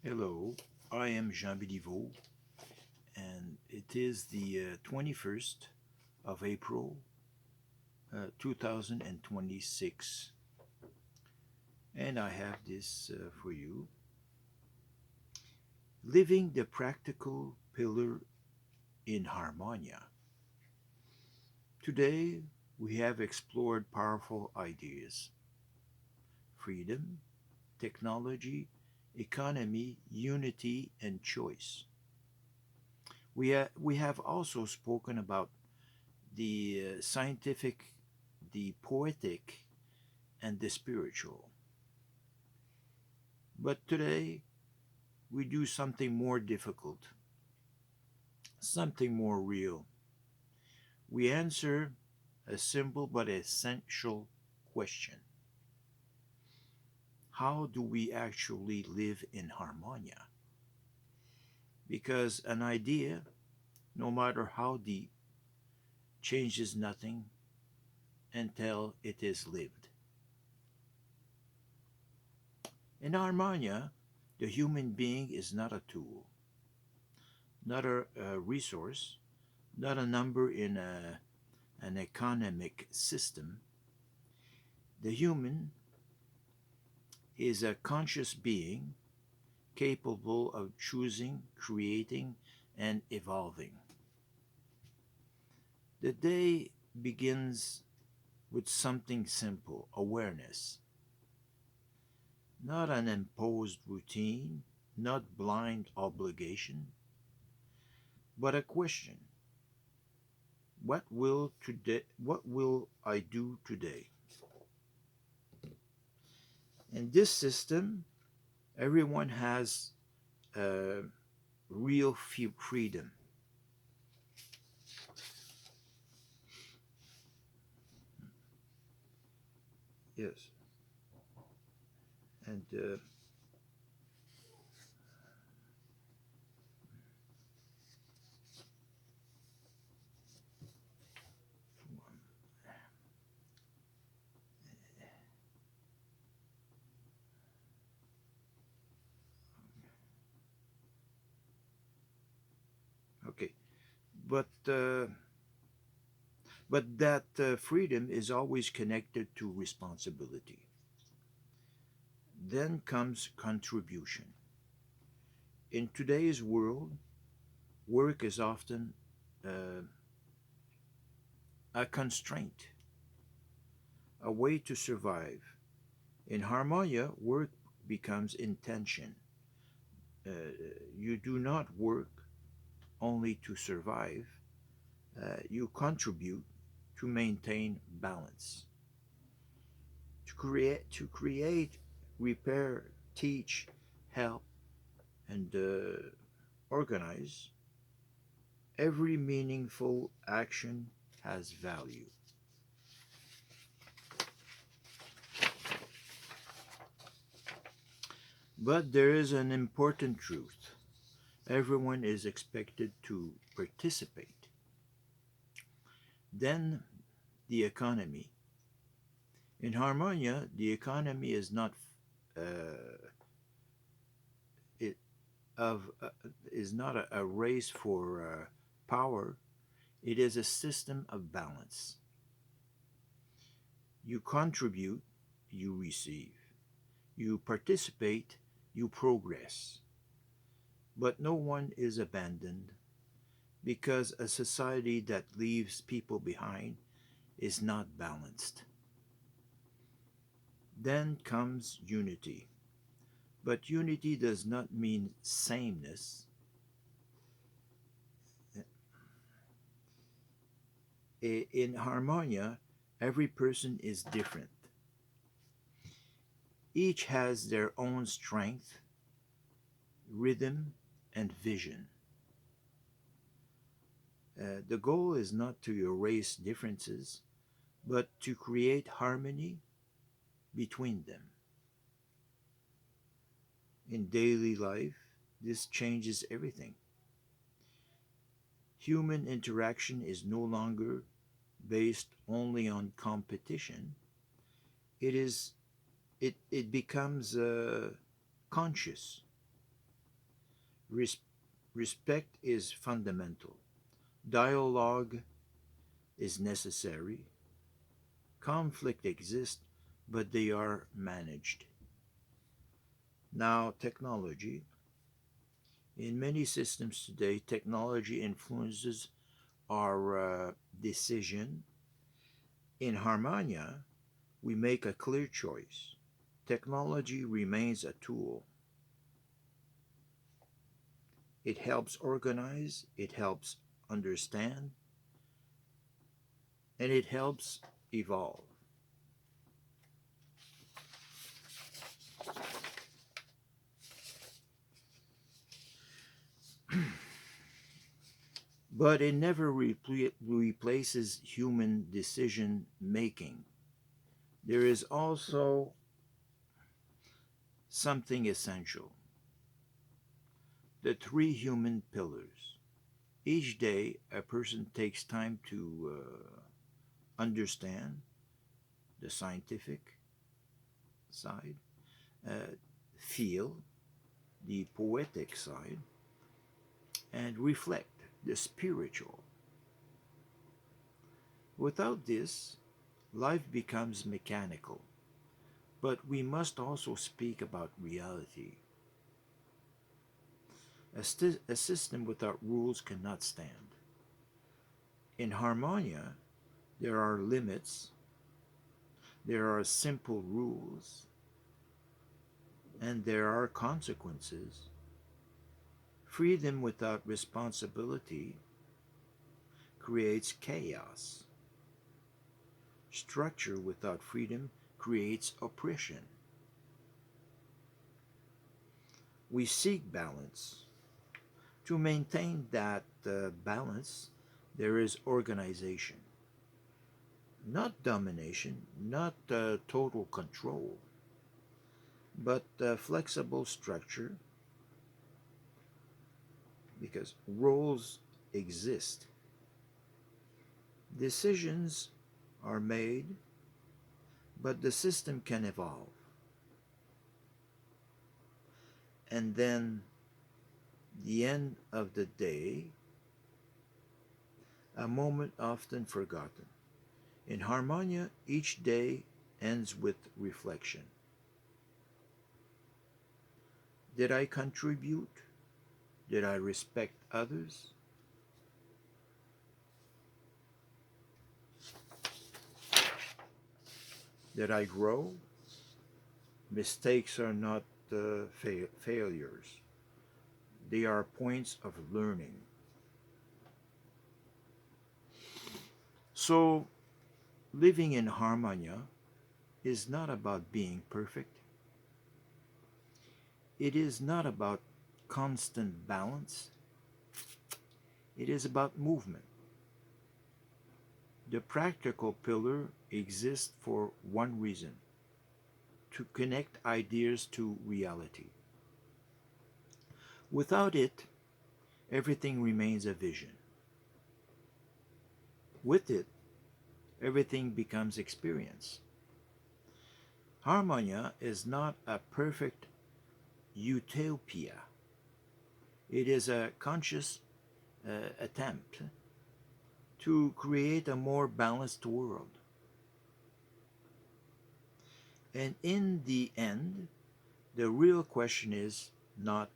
Hello, I am Jean Béliveau, and it is the 21st of April 2026, and I have this for you. Living the practical pillar in Harmonia. Today, we have explored powerful ideas: freedom, technology, economy, unity, and choice. We have also spoken about the scientific, the poetic, and the spiritual. But today, we do something more difficult, something more real. We answer a simple but essential question: how do we actually live in harmonia? Because an idea, no matter how deep, changes nothing until it is lived. In harmonia, the human being is not a tool, not a resource, not a number in an economic system. The human is a conscious being capable of choosing, creating, and evolving. The day begins with something simple: awareness, not an imposed routine, not blind obligation, but a question: what will I do today? In this system, everyone has uh, real freedom. Yes, and okay, but uh, but that freedom is always connected to responsibility. Then comes contribution. In today's world, work is often uh, a constraint, a way to survive. In Harmonia, work becomes intention. Uh, you do not work only to survive, you contribute to maintain balance, to create, repair, teach, help, and organize. Every meaningful action has value. But there is an important truth: everyone is expected to participate. Then the economy. In Harmonia, the economy is not uh, it of is not a race for power. It is a system of balance. You contribute, you receive. You participate, you progress. But no one is abandoned, because a society that leaves people behind is not balanced. Then comes unity. But unity does not mean sameness. In Harmonia, every person is different. Each has their own strength, rhythm, and vision. The goal is not to erase differences, but to create harmony between them. In daily life, this changes everything. Human interaction is no longer based only on competition. It becomes conscious. Res- Respect is fundamental. Dialogue is necessary. Conflict exists, but they are managed. Now, technology. In many systems today, technology influences our decision. In Harmonia, we make a clear choice. Technology remains a tool. It helps organize, it helps understand, and it helps evolve. But it never replaces human decision making. There is also something essential: the three human pillars. Each day, a person takes time to understand the scientific side, uh, feel the poetic side, and reflect the spiritual. Without this, life becomes mechanical. But we must also speak about reality. A system without rules cannot stand. In Harmonia, there are limits, there are simple rules, and there are consequences. Freedom without responsibility creates chaos. Structure without freedom creates oppression. We seek balance. To maintain that balance, there is organization, not domination, not total control, but flexible structure, because roles exist. Decisions are made, but the system can evolve. And then, the end of the day, a moment often forgotten. In Harmonia, each day ends with reflection. Did I contribute? Did I respect others? Did I grow? Mistakes are not failures, they are points of learning. So, living in Harmonia is not about being perfect, it is not about constant balance, it is about movement. The practical pillar exists for one reason: to connect ideas to reality. Without it, everything remains a vision. With it, everything becomes experience. Harmonia is not a perfect utopia, it is a conscious attempt to create a more balanced world. And in the end, the real question is not,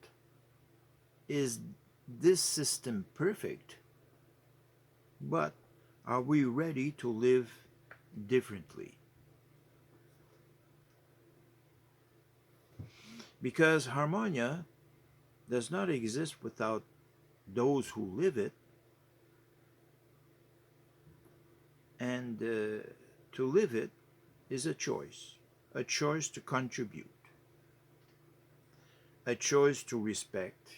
is this system perfect? But are we ready to live differently? Because Harmonia does not exist without those who live it, and to live it is a choice to contribute, a choice to respect,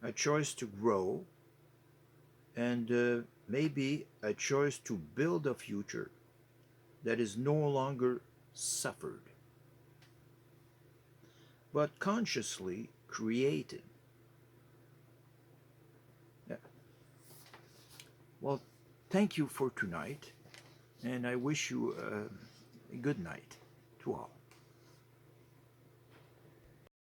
a choice to grow, and maybe a choice to build a future that is no longer suffered, but consciously created. Yeah. Well, thank you for tonight, and I wish you a good night to all.